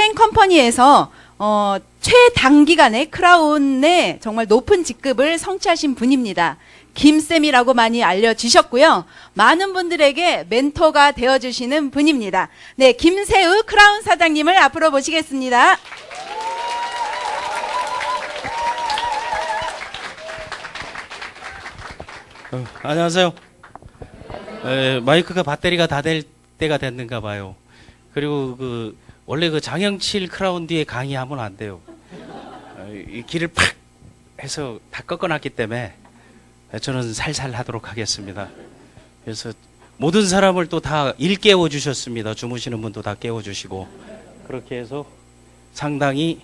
크레인 컴퍼니에서 최단기간에 크라운의 정말 높은 직급을 성취하신 분입니다. 김쌤이라고 많이 알려지셨고요. 많은 분들에게 멘토가 되어주시는 분입니다. 네, 김세우 크라운 사장님을 앞으로 모시겠습니다. 안녕하세요. 마이크가 배터리가 다 될 때가 됐는가 봐요. 그리고 원래 장영칠 크라운 뒤에 강의하면 안 돼요. 이 길을 팍 해서 다 꺾어놨기 때문에 저는 살살 하도록 하겠습니다. 그래서 모든 사람을 또 다 일깨워 주셨습니다. 주무시는 분도 다 깨워주시고 그렇게 해서 상당히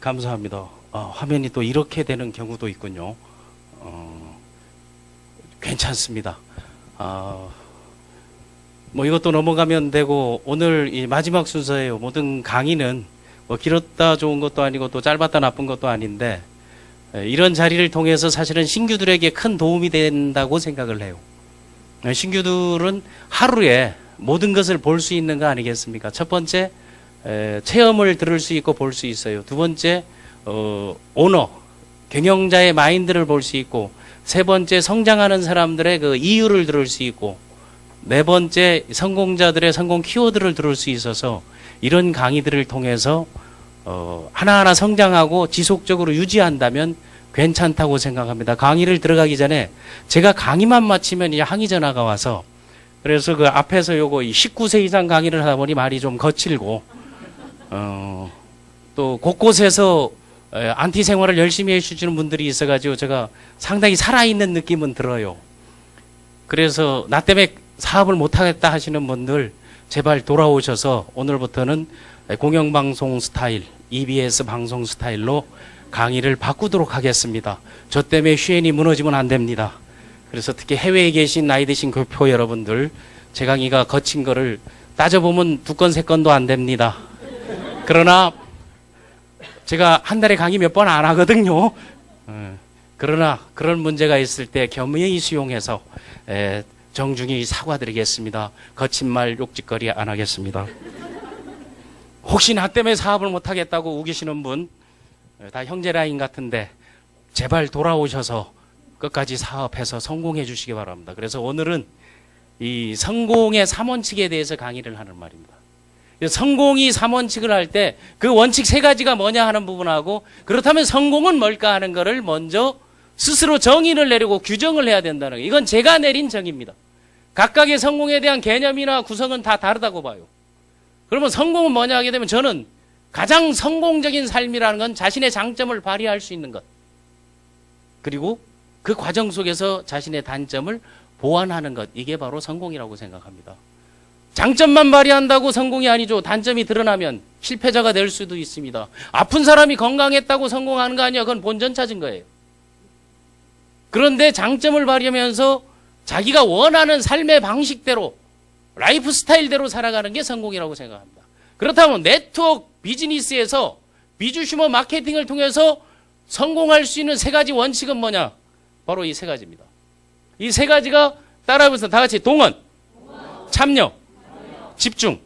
감사합니다. 화면이 또 이렇게 되는 경우도 있군요. 괜찮습니다. 뭐 이것도 넘어가면 되고, 오늘 이 마지막 순서예요. 모든 강의는 뭐 길었다 좋은 것도 아니고 또 짧았다 나쁜 것도 아닌데, 이런 자리를 통해서 사실은 신규들에게 큰 도움이 된다고 생각을 해요. 신규들은 하루에 모든 것을 볼 수 있는 거 아니겠습니까? 첫 번째, 체험을 들을 수 있고 볼 수 있어요. 두 번째, 오너, 경영자의 마인드를 볼 수 있고, 세 번째, 성장하는 사람들의 그 이유를 들을 수 있고, 네 번째, 성공자들의 성공 키워드를 들을 수 있어서 이런 강의들을 통해서 하나하나 성장하고 지속적으로 유지한다면 괜찮다고 생각합니다. 강의를 들어가기 전에 제가 강의만 마치면 이제 항의 전화가 와서, 그래서 그 앞에서 요거 19세 이상 강의를 하다 보니 말이 좀 거칠고, 또 곳곳에서 안티 생활을 열심히 해주시는 분들이 있어가지고 제가 상당히 살아있는 느낌은 들어요. 그래서 나 때문에 사업을 못하겠다 하시는 분들 제발 돌아오셔서 오늘부터는 공영방송 스타일, EBS 방송 스타일로 강의를 바꾸도록 하겠습니다. 저 때문에 휴엔이 무너지면 안 됩니다. 그래서 특히 해외에 계신 나이 드신 교포 여러분들, 제 강의가 거친 거를 따져보면 2건, 3건도 안 됩니다. 그러나 제가 한 달에 강의 몇 번 안 하거든요. 그러나 그런 문제가 있을 때 겸허히 수용해서 정중히 사과드리겠습니다. 거친 말 욕짓거리 안 하겠습니다. 혹시 나 때문에 사업을 못하겠다고 우기시는 분, 다 형제 라인 같은데 제발 돌아오셔서 끝까지 사업해서 성공해 주시기 바랍니다. 그래서 오늘은 이 성공의 3원칙에 대해서 강의를 하는 말입니다. 성공이 3원칙을 할 때 그 원칙 3가지가 뭐냐 하는 부분하고, 그렇다면 성공은 뭘까 하는 거를 먼저 스스로 정의를 내리고 규정을 해야 된다는 거예요. 이건 제가 내린 정의입니다. 각각의 성공에 대한 개념이나 구성은 다 다르다고 봐요. 그러면 성공은 뭐냐 하게 되면, 저는 가장 성공적인 삶이라는 건 자신의 장점을 발휘할 수 있는 것, 그리고 그 과정 속에서 자신의 단점을 보완하는 것, 이게 바로 성공이라고 생각합니다. 장점만 발휘한다고 성공이 아니죠. 단점이 드러나면 실패자가 될 수도 있습니다. 아픈 사람이 건강했다고 성공하는 거 아니야. 그건 본전 찾은 거예요. 그런데 장점을 발휘하면서 자기가 원하는 삶의 방식대로, 라이프 스타일대로 살아가는 게 성공이라고 생각합니다. 그렇다면 네트워크 비즈니스에서 비주슈머 마케팅을 통해서 성공할 수 있는 3가지 원칙은 뭐냐? 바로 이 3가지입니다. 이 3가지가 따라해보세요. 다 같이 동원, 참여, 집중.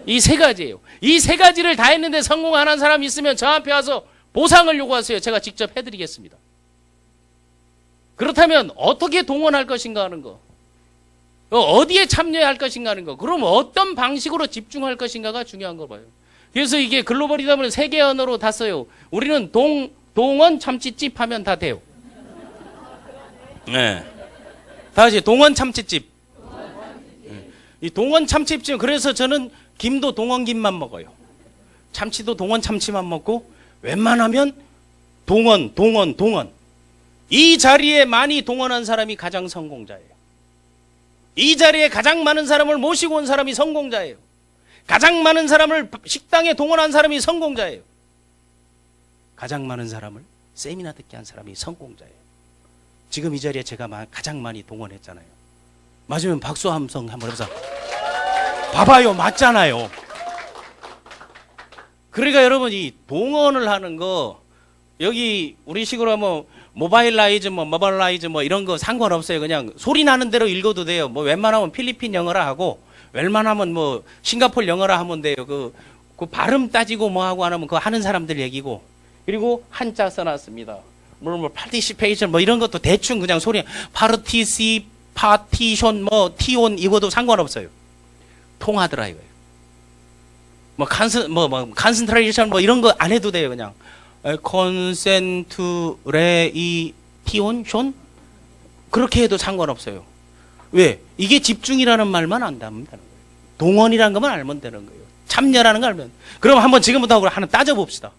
이 3가지예요. 이 3가지를 다 했는데 성공 안 한 사람 있으면 저 앞에 와서 보상을 요구하세요. 제가 직접 해드리겠습니다. 그렇다면 어떻게 동원할 것인가 하는 거, 어디에 참여할 것인가 하는 거, 그럼 어떤 방식으로 집중할 것인가가 중요한 거 봐요. 그래서 이게 글로벌이다 보니 세계 언어로 다 써요. 우리는 동원 참치집 하면 다 돼요. 네. 다 같이 동원 참치집. 이 동원 참치집, 그래서 저는 김도 동원김만 먹어요. 참치도 동원 참치만 먹고, 웬만하면 동원. 이 자리에 많이 동원한 사람이 가장 성공자예요. 이 자리에 가장 많은 사람을 모시고 온 사람이 성공자예요. 가장 많은 사람을 식당에 동원한 사람이 성공자예요. 가장 많은 사람을 세미나 듣게 한 사람이 성공자예요. 지금 이 자리에 제가 가장 많이 동원했잖아요. 맞으면 박수 함성 한번 해보자. 봐봐요, 맞잖아요. 그러니까 여러분, 이 동원을 하는 거, 여기 우리식으로 하면 모바일라이즈 이런 거 상관없어요. 그냥 소리 나는 대로 읽어도 돼요. 뭐 웬만하면 필리핀 영어라 하고, 웬만하면 뭐 싱가포르 영어라 하면 돼요. 그 발음 따지고 뭐하고 안 하면 그거 하는 사람들 얘기고. 그리고 한자 써놨습니다. 뭐 파티시페이션 뭐 이런 것도 대충 그냥 소리 파티션 뭐 티온 이거도 상관없어요. 통하더라 이거예요. 뭐 컨센트레이션 뭐 이런 거 안 해도 돼요. 그냥 컨센트레이티온션 그렇게 해도 상관없어요. 왜? 이게 집중이라는 말만 안다면 되는 거예요. 동원이라는 것만 알면 되는 거예요. 참여라는 걸 알면. 그럼 한번 지금부터 하나 따져봅시다.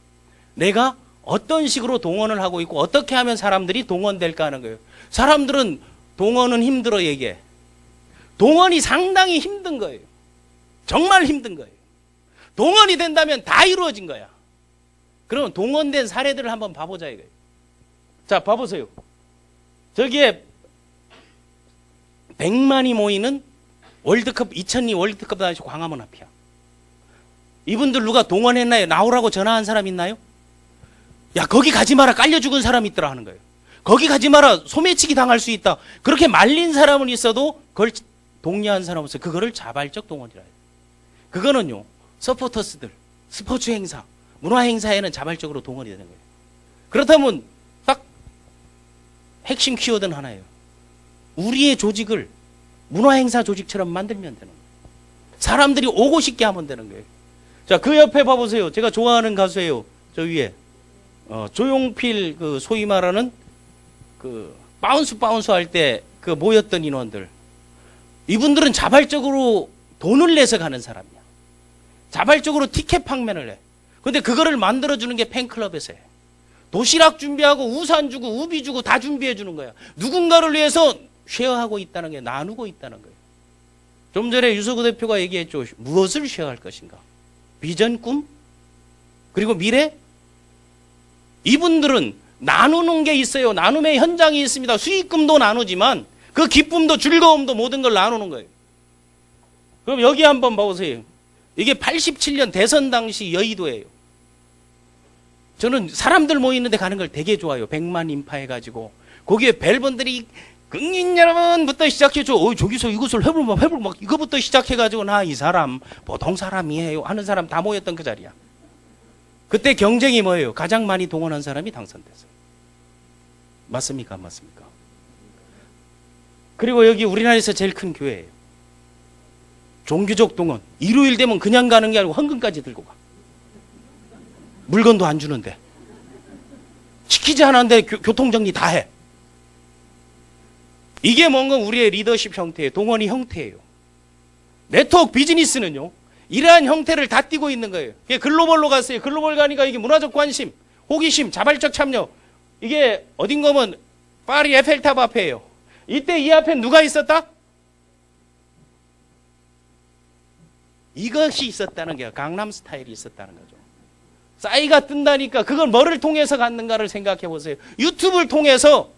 내가 어떤 식으로 동원을 하고 있고 어떻게 하면 사람들이 동원될까 하는 거예요. 사람들은 동원은 힘들어 얘기해. 동원이 상당히 힘든 거예요. 정말 힘든 거예요. 동원이 된다면 다 이루어진 거야. 그러면 동원된 사례들을 한번 봐보자 이거예요. 자, 봐보세요. 저기에 100만이 모이는 월드컵 2002 월드컵 당시 광화문 앞이야. 이분들 누가 동원했나요? 나오라고 전화한 사람 있나요? 야, 거기 가지 마라. 깔려 죽은 사람 있더라 하는 거예요. 거기 가지 마라. 소매치기 당할 수 있다. 그렇게 말린 사람은 있어도 그걸 독려한 사람은 없어요. 그거를 자발적 동원이라 해요. 그거는요, 서포터스들, 스포츠 행사, 문화 행사에는 자발적으로 동원이 되는 거예요. 그렇다면 딱 핵심 키워드는 하나예요. 우리의 조직을 문화 행사 조직처럼 만들면 되는 거예요. 사람들이 오고 싶게 하면 되는 거예요. 자, 그 옆에 봐보세요. 제가 좋아하는 가수예요. 저 위에 조용필 그 소위 말하는 그 바운스 할 때 그 모였던 인원들, 이분들은 자발적으로 돈을 내서 가는 사람이야. 자발적으로 티켓 판매를 해. 근데 그거를 만들어주는 게 팬클럽에서 해. 도시락 준비하고 우산 주고 우비 주고 다 준비해 주는 거야. 누군가를 위해서 쉐어하고 있다는 게, 나누고 있다는 거예요. 좀 전에 유석우 대표가 얘기했죠. 무엇을 쉐어할 것인가? 비전, 꿈? 그리고 미래? 이분들은 나누는 게 있어요. 나눔의 현장이 있습니다. 수익금도 나누지만 그 기쁨도 즐거움도 모든 걸 나누는 거예요. 그럼 여기 한번 봐보세요. 이게 87년 대선 당시 여의도예요. 저는 사람들 모이는데 가는 걸 되게 좋아해요. 100만 인파해가지고 거기에 벨번들이 국민 여러분부터 시작해줘. 저기서 이것을 해볼 막 이거부터 시작해가지고 나 이 사람 보통 사람이에요 하는 사람 다 모였던 그 자리야. 그때 경쟁이 뭐예요? 가장 많이 동원한 사람이 당선됐어요. 맞습니까? 안 맞습니까? 그리고 여기 우리나라에서 제일 큰 교회예요. 종교적 동원. 일요일 되면 그냥 가는 게 아니고 헌금까지 들고 가. 물건도 안 주는데. 시키지 않았는데 교통정리 다 해. 이게 뭔가 우리의 리더십 형태예요. 동원이 형태예요. 네트워크 비즈니스는요, 이러한 형태를 다 띠고 있는 거예요. 이게 글로벌로 갔어요. 글로벌 가니까 이게 문화적 관심, 호기심, 자발적 참여. 이게 어딘가 면 파리 에펠탑 앞에예요. 이때 이 앞에 누가 있었다? 이것이 있었다는 게 강남 스타일이 있었다는 거죠. 싸이가 뜬다니까 그걸 뭐를 통해서 갖는가를 생각해 보세요. 유튜브를 통해서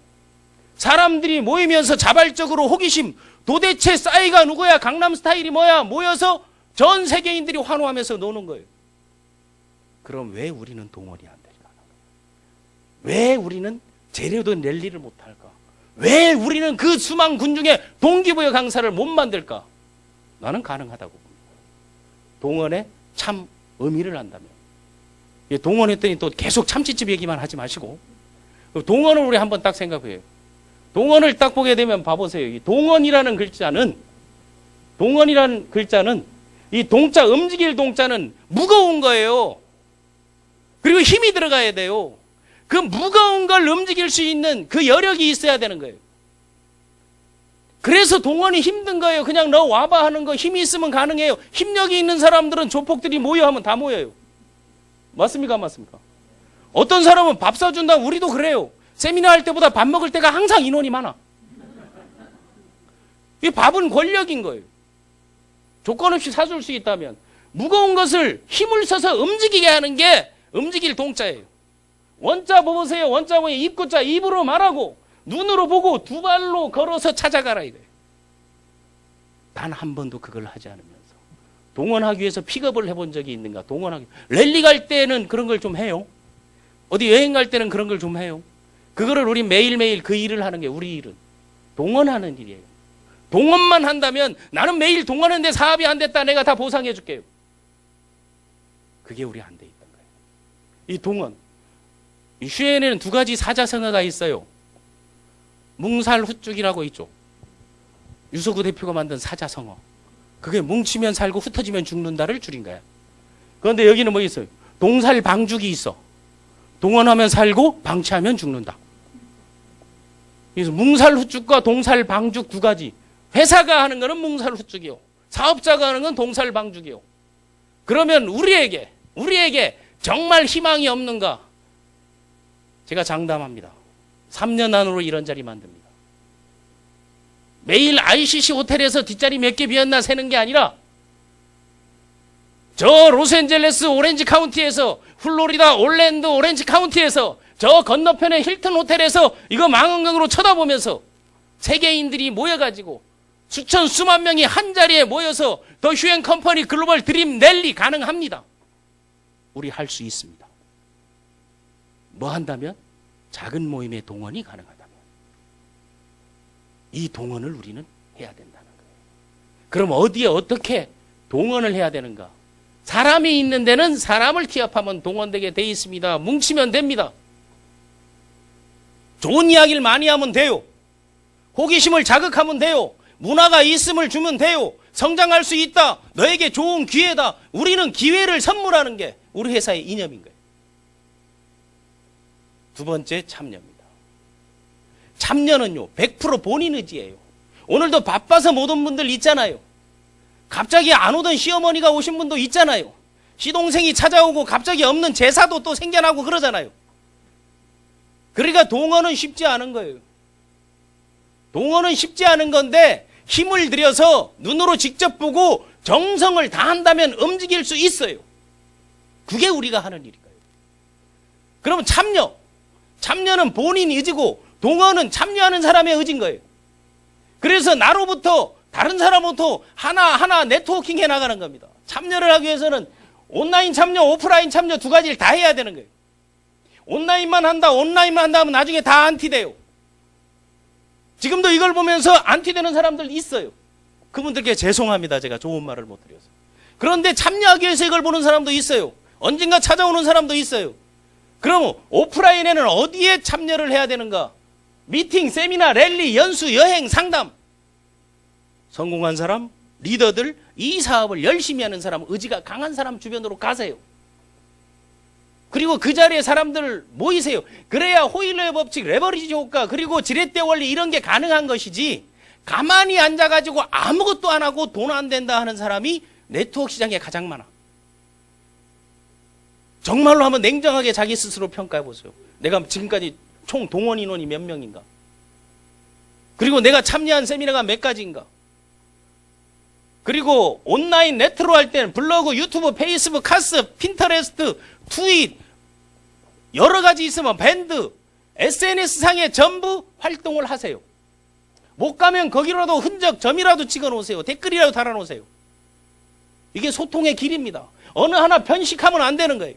사람들이 모이면서 자발적으로 호기심, 도대체 싸이가 누구야? 강남 스타일이 뭐야? 모여서 전 세계인들이 환호하면서 노는 거예요. 그럼 왜 우리는 동원이 안 될까? 왜 우리는 재료도 랠리를 못할까? 왜 우리는 그 수만 군중의 동기부여 강사를 못 만들까? 나는 가능하다고 봅니다. 동원의 참 의미를 안다면. 동원했더니 또 계속 참치집 얘기만 하지 마시고 동원을 우리 한번 딱 생각해요. 동원을 딱 보게 되면 봐보세요. 이 동원이라는 글자는 이 동자, 움직일 동자는 무거운 거예요. 그리고 힘이 들어가야 돼요. 그 무거운 걸 움직일 수 있는 그 여력이 있어야 되는 거예요. 그래서 동원이 힘든 거예요. 그냥 너 와봐 하는 거 힘이 있으면 가능해요. 힘력이 있는 사람들은 조폭들이 모여 하면 다 모여요. 맞습니까? 안 맞습니까? 어떤 사람은 밥 사준다. 우리도 그래요. 세미나 할 때보다 밥 먹을 때가 항상 인원이 많아. 이 밥은 권력인 거예요. 조건 없이 사줄 수 있다면 무거운 것을 힘을 써서 움직이게 하는 게 움직일 동자예요. 원자 보세요. 원자 보면 입구자 입으로 말하고 눈으로 보고 두 발로 걸어서 찾아가라 이거예요. 단 한 번도 그걸 하지 않으면서 동원하기 위해서 픽업을 해본 적이 있는가? 동원하기 랠리 갈 때는 그런 걸 좀 해요. 어디 여행 갈 때는 그런 걸 좀 해요. 그거를 우리 매일매일 그 일을 하는 게 우리 일은 동원하는 일이에요. 동원만 한다면 나는 매일 동원하는데 사업이 안 됐다. 내가 다 보상해 줄게요. 그게 우리 안 돼 있던 거예요. 이 동원, 이 휴엔에는 두 가지 사자성어가 있어요. 뭉살후쭉이라고 있죠. 유서구 대표가 만든 사자성어. 그게 뭉치면 살고 흩어지면 죽는다를 줄인 거야. 그런데 여기는 뭐 있어요? 동살방죽이 있어. 동원하면 살고 방치하면 죽는다. 그래서 뭉살후쭉과 동살방죽 두 가지. 회사가 하는 거는 뭉살후쭉이요. 사업자가 하는 건 동살방죽이요. 그러면 우리에게 정말 희망이 없는가? 제가 장담합니다. 3년 안으로 이런 자리 만듭니다. 매일 ICC 호텔에서 뒷자리 몇 개 비었나 세는 게 아니라 저 로스앤젤레스 오렌지 카운티에서, 플로리다 올랜도 오렌지 카운티에서, 저 건너편의 힐튼 호텔에서 이거 망원경으로 쳐다보면서 세계인들이 모여가지고 수천 수만 명이 한 자리에 모여서 더 휴엔 컴퍼니 글로벌 드림 랠리 가능합니다. 우리 할 수 있습니다. 뭐 한다면? 작은 모임의 동원이 가능하다면. 이 동원을 우리는 해야 된다는 거예요. 그럼 어디에 어떻게 동원을 해야 되는가? 사람이 있는 데는 사람을 티합하면 동원되게 돼 있습니다. 뭉치면 됩니다. 좋은 이야기를 많이 하면 돼요. 호기심을 자극하면 돼요. 문화가 있음을 주면 돼요. 성장할 수 있다. 너에게 좋은 기회다. 우리는 기회를 선물하는 게 우리 회사의 이념인 거예요. 두 번째, 참여입니다. 참여는요, 100% 본인 의지예요. 오늘도 바빠서 못 온 분들 있잖아요. 갑자기 안 오던 시어머니가 오신 분도 있잖아요. 시동생이 찾아오고 갑자기 없는 제사도 또 생겨나고 그러잖아요. 그러니까 동원은 쉽지 않은 거예요. 동원은 쉽지 않은 건데 힘을 들여서 눈으로 직접 보고 정성을 다한다면 움직일 수 있어요. 그게 우리가 하는 일인 거예요. 그러면 참여는 본인 의지고 동원은 참여하는 사람의 의지인 거예요. 그래서 나로부터 다른 사람부터 하나하나 네트워킹 해 나가는 겁니다. 참여를 하기 위해서는 온라인 참여, 오프라인 참여 두 가지를 다 해야 되는 거예요. 온라인만 한다 하면 나중에 다 안티돼요. 지금도 이걸 보면서 안티되는 사람들 있어요. 그분들께 죄송합니다. 제가 좋은 말을 못 드려서. 그런데 참여하기 위해서 이걸 보는 사람도 있어요. 언젠가 찾아오는 사람도 있어요. 그럼 오프라인에는 어디에 참여를 해야 되는가? 미팅, 세미나, 랠리, 연수, 여행, 상담. 성공한 사람, 리더들, 이 사업을 열심히 하는 사람, 의지가 강한 사람 주변으로 가세요. 그리고 그 자리에 사람들 모이세요. 그래야 호일러의 법칙, 레버리지 효과, 그리고 지렛대 원리 이런 게 가능한 것이지, 가만히 앉아가지고 아무것도 안 하고 돈 안 된다 하는 사람이 네트워크 시장에 가장 많아. 정말로 한번 냉정하게 자기 스스로 평가해 보세요. 내가 지금까지 총 동원 인원이 몇 명인가? 그리고 내가 참여한 세미나가 몇 가지인가? 그리고 온라인 네트로 할 때는 블로그, 유튜브, 페이스북, 카스, 핀터레스트, 트윗 여러 가지 있으면 밴드, SNS상에 전부 활동을 하세요. 못 가면 거기라도 흔적 점이라도 찍어놓으세요. 댓글이라도 달아놓으세요. 이게 소통의 길입니다. 어느 하나 편식하면 안 되는 거예요.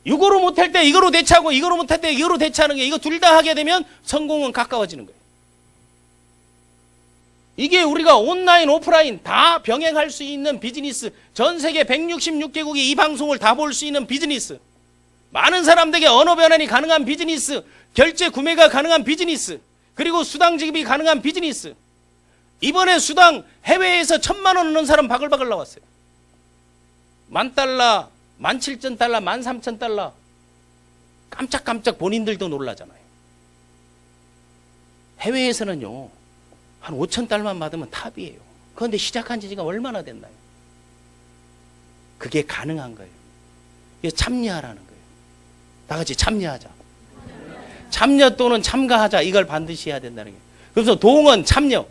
이거로 못할 때 이거로 대체하고 이거로 못할 때 이거로 대체하는 게, 이거 둘 다 하게 되면 성공은 가까워지는 거예요. 이게 우리가 온라인, 오프라인 다 병행할 수 있는 비즈니스, 전 세계 166개국이 이 방송을 다 볼 수 있는 비즈니스, 많은 사람들에게 언어 변환이 가능한 비즈니스, 결제 구매가 가능한 비즈니스, 그리고 수당 지급이 가능한 비즈니스. 이번에 수당 해외에서 1,000만 원 얻는 사람 바글바글 나왔어요. $10,000, $17,000, $13,000. 깜짝깜짝 본인들도 놀라잖아요. 해외에서는요, 한 $5,000만 받으면 탑이에요. 그런데 시작한 지 지금 얼마나 됐나요? 그게 가능한 거예요. 이게 참여하라는 거예요. 다 같이 참여하자. 참여 또는 참가하자. 이걸 반드시 해야 된다는 거예요. 그래서 동원, 참여.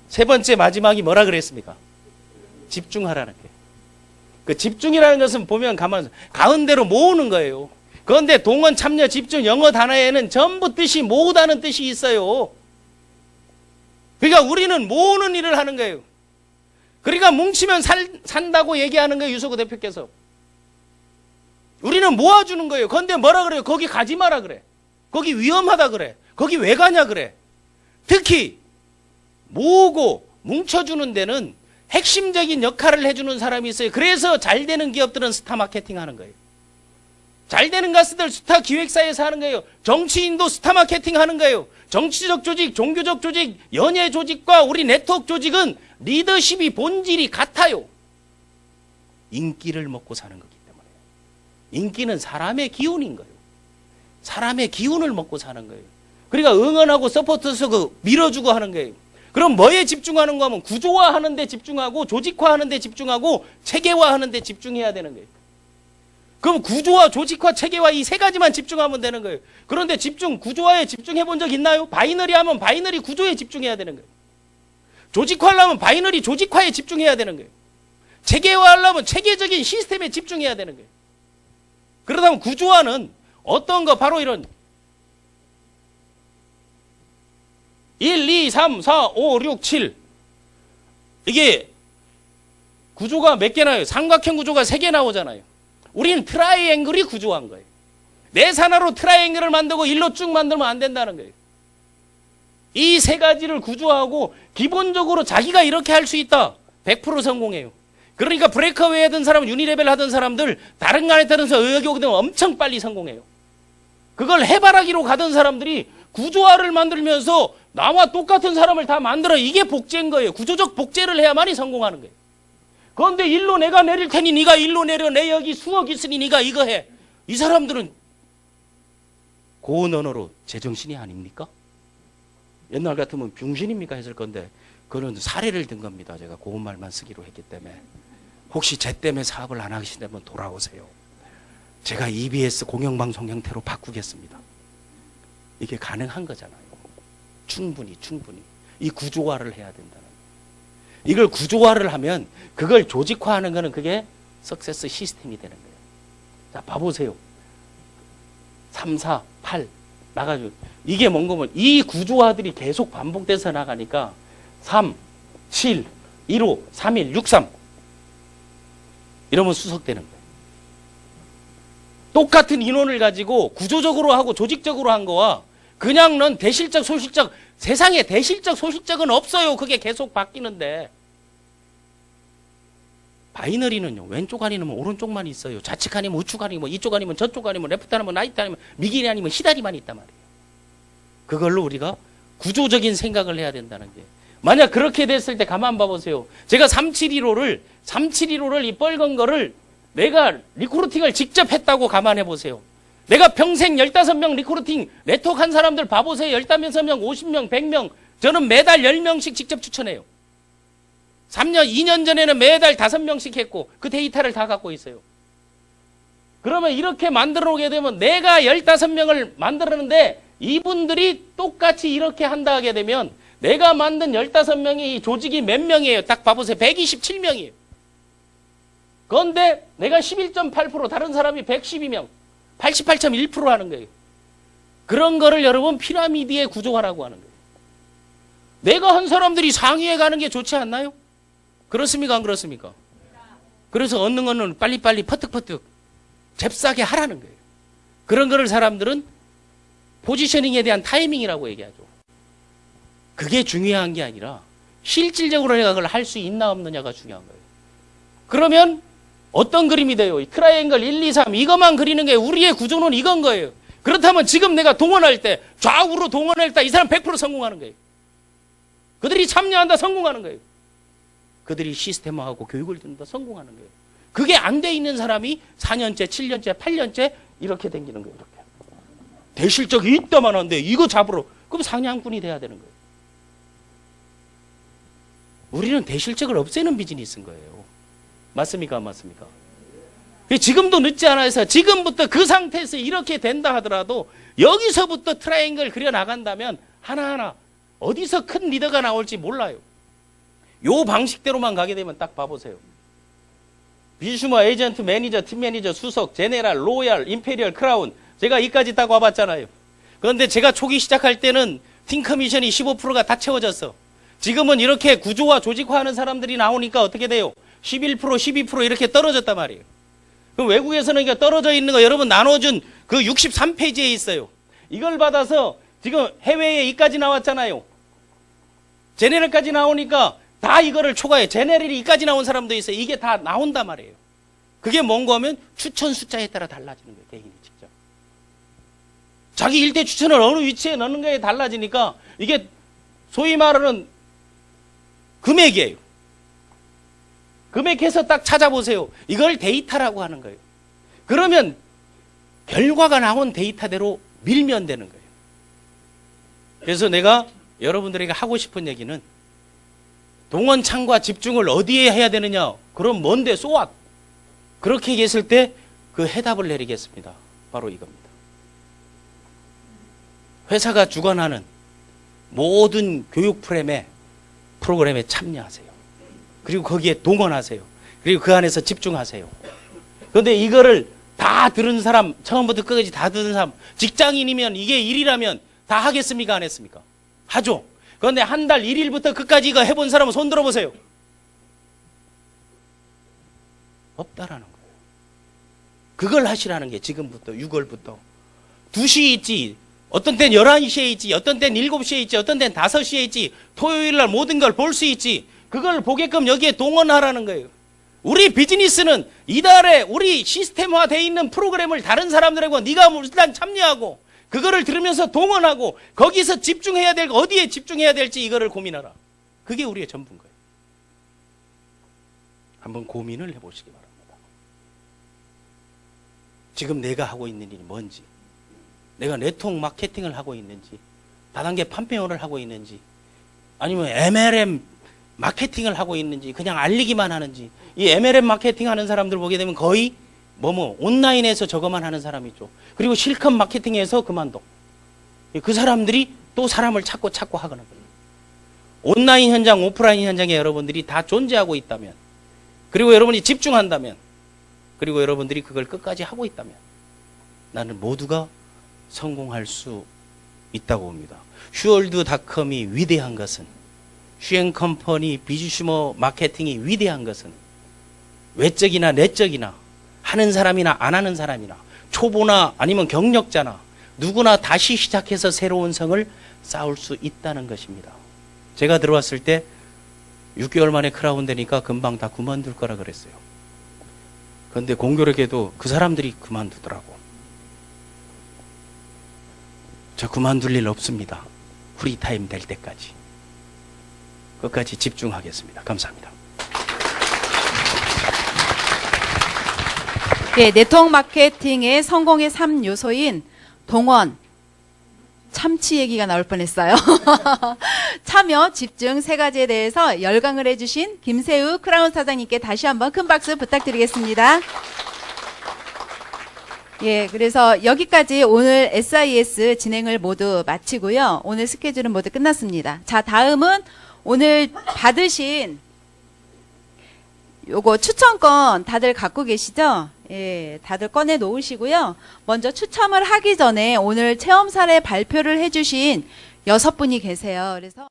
세 번째 마지막이 뭐라 그랬습니까? 집중하라는 거예요. 그 집중이라는 것은 보면 가운데로 모으는 거예요. 그런데 동원, 참여, 집중, 영어 단어에는 전부 뜻이 모으다는 뜻이 있어요. 그러니까 우리는 모으는 일을 하는 거예요. 그러니까 뭉치면 산다고 얘기하는 거예요. 유석우 대표께서. 우리는 모아주는 거예요. 그런데 뭐라 그래요? 거기 가지 마라 그래. 거기 위험하다 그래. 거기 왜 가냐 그래. 특히 모으고 뭉쳐주는 데는 핵심적인 역할을 해주는 사람이 있어요. 그래서 잘 되는 기업들은 스타 마케팅 하는 거예요. 잘 되는 가수들 스타 기획사에서 하는 거예요. 정치인도 스타 마케팅 하는 거예요. 정치적 조직, 종교적 조직, 연예 조직과 우리 네트워크 조직은 리더십이 본질이 같아요. 인기를 먹고 사는 거기 때문에. 인기는 사람의 기운인 거예요. 사람의 기운을 먹고 사는 거예요. 그러니까 응원하고 서포트해서 밀어주고 하는 거예요. 그럼 뭐에 집중하는 거 하면 구조화하는 데 집중하고 조직화하는 데 집중하고 체계화하는 데 집중해야 되는 거예요. 그럼 구조화, 조직화, 체계화 이 세 가지만 집중하면 되는 거예요. 그런데 구조화에 집중해 본 적 있나요? 바이너리 하면 바이너리 구조에 집중해야 되는 거예요. 조직화하려면 바이너리 조직화에 집중해야 되는 거예요. 체계화하려면 체계적인 시스템에 집중해야 되는 거예요. 그러다 보면 구조화는 어떤 거 바로 이런 1, 2, 3, 4, 5, 6, 7 이게 구조가 몇 개 나요? 삼각형 구조가 3개 나오잖아요. 우리는 트라이앵글이 구조한 거예요. 내 산하로 트라이앵글을 만들고 일로 쭉 만들면 안 된다는 거예요. 이 세 가지를 구조하고 기본적으로 자기가 이렇게 할 수 있다. 100% 성공해요. 그러니까 브레이크웨이 하던 사람, 유니레벨 하던 사람들 다른 간에 따라서 의욕이 오게 되면 엄청 빨리 성공해요. 그걸 해바라기로 가던 사람들이 구조화를 만들면서 나와 똑같은 사람을 다 만들어. 이게 복제인 거예요. 구조적 복제를 해야만이 성공하는 거예요. 그런데 일로 내가 내릴 테니 네가 일로 내려. 내 여기 수억 있으니 네가 이거 해. 이 사람들은 고운 언어로 제정신이 아닙니까? 옛날 같으면 병신입니까 했을 건데 그런 사례를 든 겁니다. 제가 고운 말만 쓰기로 했기 때문에. 혹시 제 때문에 사업을 안 하시다면 돌아오세요. 제가 EBS 공영방송 형태로 바꾸겠습니다. 이게 가능한 거잖아요. 충분히 이 구조화를 해야 된다는 거예요. 이걸 구조화를 하면 그걸 조직화하는 거는 그게 석세스 시스템이 되는 거예요. 자, 봐보세요. 3, 4, 8 나가지고 이게 뭔 거면 이 구조화들이 계속 반복돼서 나가니까 3, 7, 1호, 3일, 6, 3 이러면 수석되는 거예요. 똑같은 인원을 가지고 구조적으로 하고 조직적으로 한 거와 그냥 넌 대실적, 소실적, 세상에 대실적, 소실적은 없어요. 그게 계속 바뀌는데. 바이너리는요, 왼쪽 아니면 오른쪽만 있어요. 좌측 아니면 우측 아니면 이쪽 아니면 저쪽 아니면 레프트 아니면 라이트 아니면 미길이 아니면 히다리만 있단 말이에요. 그걸로 우리가 구조적인 생각을 해야 된다는 게. 만약 그렇게 됐을 때 가만 봐보세요. 제가 371호를 이 빨간 거를 내가 리크루팅을 직접 했다고 감안해 보세요. 내가 평생 15명 리크루팅 네트워크 한 사람들 봐보세요. 15명, 50명, 100명. 저는 매달 10명씩 직접 추천해요. 2년 전에는 매달 5명씩 했고 그 데이터를 다 갖고 있어요. 그러면 이렇게 만들어 오게 되면 내가 15명을 만들었는데 이분들이 똑같이 이렇게 한다 하게 되면 내가 만든 15명이 이 조직이 몇 명이에요? 딱 봐보세요. 127명이에요. 그런데 내가 11.8% 다른 사람이 112명 88.1% 하는 거예요. 그런 거를 여러분 피라미드의 구조화라고 하는 거예요. 내가 한 사람들이 상위에 가는 게 좋지 않나요? 그렇습니까? 안 그렇습니까? 그래서 얻는 거는 빨리빨리 퍼뜩퍼뜩 잽싸게 하라는 거예요. 그런 거를 사람들은 포지셔닝에 대한 타이밍이라고 얘기하죠. 그게 중요한 게 아니라 실질적으로 내가 그걸 할 수 있나 없느냐가 중요한 거예요. 그러면 어떤 그림이 돼요? 트라이앵글 1, 2, 3 이것만 그리는 게 우리의 구조는 이건 거예요. 그렇다면 지금 내가 동원할 때 좌우로 동원할 때 이 사람 100% 성공하는 거예요. 그들이 참여한다 성공하는 거예요. 그들이 시스템화하고 교육을 듣는다 성공하는 거예요. 그게 안 돼 있는 사람이 4년째, 7년째, 8년째 이렇게 댕기는 거예요. 이렇게. 대실적이 있다만 한데 이거 잡으러 그럼 사냥꾼이 돼야 되는 거예요. 우리는 대실적을 없애는 비즈니스인 거예요. 맞습니까? 안 맞습니까? 지금도 늦지 않아서 지금부터 그 상태에서 이렇게 된다 하더라도 여기서부터 트라이앵글 그려 나간다면 하나하나 어디서 큰 리더가 나올지 몰라요. 요 방식대로만 가게 되면 딱 봐보세요. 비슈머, 에이전트, 매니저, 팀 매니저, 수석, 제네럴, 로얄, 임페리얼, 크라운 제가 이까지 딱 와봤잖아요. 그런데 제가 초기 시작할 때는 팀 커미션이 15%가 다 채워졌어. 지금은 이렇게 구조화, 조직화하는 사람들이 나오니까 어떻게 돼요? 11%, 12% 이렇게 떨어졌단 말이에요. 그럼 외국에서는 이게 떨어져 있는 거 여러분 나눠준 그 63페이지에 있어요. 이걸 받아서 지금 해외에 이까지 나왔잖아요. 제네럴까지 나오니까 다 이거를 초과해. 제네럴이 이까지 나온 사람도 있어요. 이게 다 나온단 말이에요. 그게 뭔가 하면 추천 숫자에 따라 달라지는 거예요. 개인이 직접. 자기 일대 추천을 어느 위치에 넣는 거에 달라지니까 이게 소위 말하는 금액이에요. 금액해서 딱 찾아보세요. 이걸 데이터라고 하는 거예요. 그러면 결과가 나온 데이터대로 밀면 되는 거예요. 그래서 내가 여러분들에게 하고 싶은 얘기는 동원 창과 집중을 어디에 해야 되느냐? 그럼 뭔데? So what? 그렇게 얘기했을 때 그 해답을 내리겠습니다. 바로 이겁니다. 회사가 주관하는 모든 교육 프로그램에 참여하세요. 그리고 거기에 동원하세요. 그리고 그 안에서 집중하세요. 그런데 이거를 다 들은 사람, 처음부터 끝까지 다 들은 사람, 직장인이면 이게 일이라면 다 하겠습니까? 안 했습니까? 하죠. 그런데 한 달 1일부터 끝까지 이거 해본 사람은 손 들어보세요. 없다라는 거예요. 그걸 하시라는 게 지금부터 6월부터 2시에 있지, 어떤 땐 11시에 있지, 어떤 땐 7시에 있지, 어떤 땐 5시에 있지, 토요일날 모든 걸 볼 수 있지, 그걸 보게끔 여기에 동원하라는 거예요. 우리 비즈니스는 이달에 우리 시스템화되어 있는 프로그램을 다른 사람들하고 네가 일단 참여하고 그거를 들으면서 동원하고 거기서 집중해야 될 어디에 집중해야 될지 이거를 고민하라. 그게 우리의 전부인 거예요. 한번 고민을 해보시기 바랍니다. 지금 내가 하고 있는 일이 뭔지, 내가 네트워크 마케팅을 하고 있는지, 다단계 판매원을 하고 있는지, 아니면 MLM 마케팅을 하고 있는지, 그냥 알리기만 하는지. 이 MLM 마케팅 하는 사람들 보게 되면 거의 온라인에서 저거만 하는 사람이 있죠. 그리고 실컷 마케팅에서 그만둬. 그 사람들이 또 사람을 찾고 하거나 그래요. 온라인 현장, 오프라인 현장에 여러분들이 다 존재하고 있다면, 그리고 여러분이 집중한다면, 그리고 여러분들이 그걸 끝까지 하고 있다면 나는 모두가 성공할 수 있다고 봅니다. 슈월드닷컴이 위대한 것은, 슈앤컴퍼니 비즈슈머 마케팅이 위대한 것은 외적이나 내적이나 하는 사람이나 안 하는 사람이나 초보나 아니면 경력자나 누구나 다시 시작해서 새로운 성을 쌓을 수 있다는 것입니다. 제가 들어왔을 때 6개월 만에 크라운 되니까 금방 다 그만둘 거라 그랬어요. 그런데 공교롭게도 그 사람들이 그만두더라고. 저 그만둘 일 없습니다. 프리타임 될 때까지. 끝까지 집중하겠습니다. 감사합니다. 네, 네트워크 마케팅의 성공의 3요소인 동원, 참치 얘기가 나올 뻔했어요. 참여, 집중 세 가지에 대해서 열강을 해주신 김세우 크라운 사장님께 다시 한번 큰 박수 부탁드리겠습니다. 예, 그래서 여기까지 오늘 SIS 진행을 모두 마치고요. 오늘 스케줄은 모두 끝났습니다. 자, 다음은 오늘 받으신 요거 추첨권 다들 갖고 계시죠? 예, 다들 꺼내 놓으시고요. 먼저 추첨을 하기 전에 오늘 체험 사례 발표를 해주신 6분이 계세요. 그래서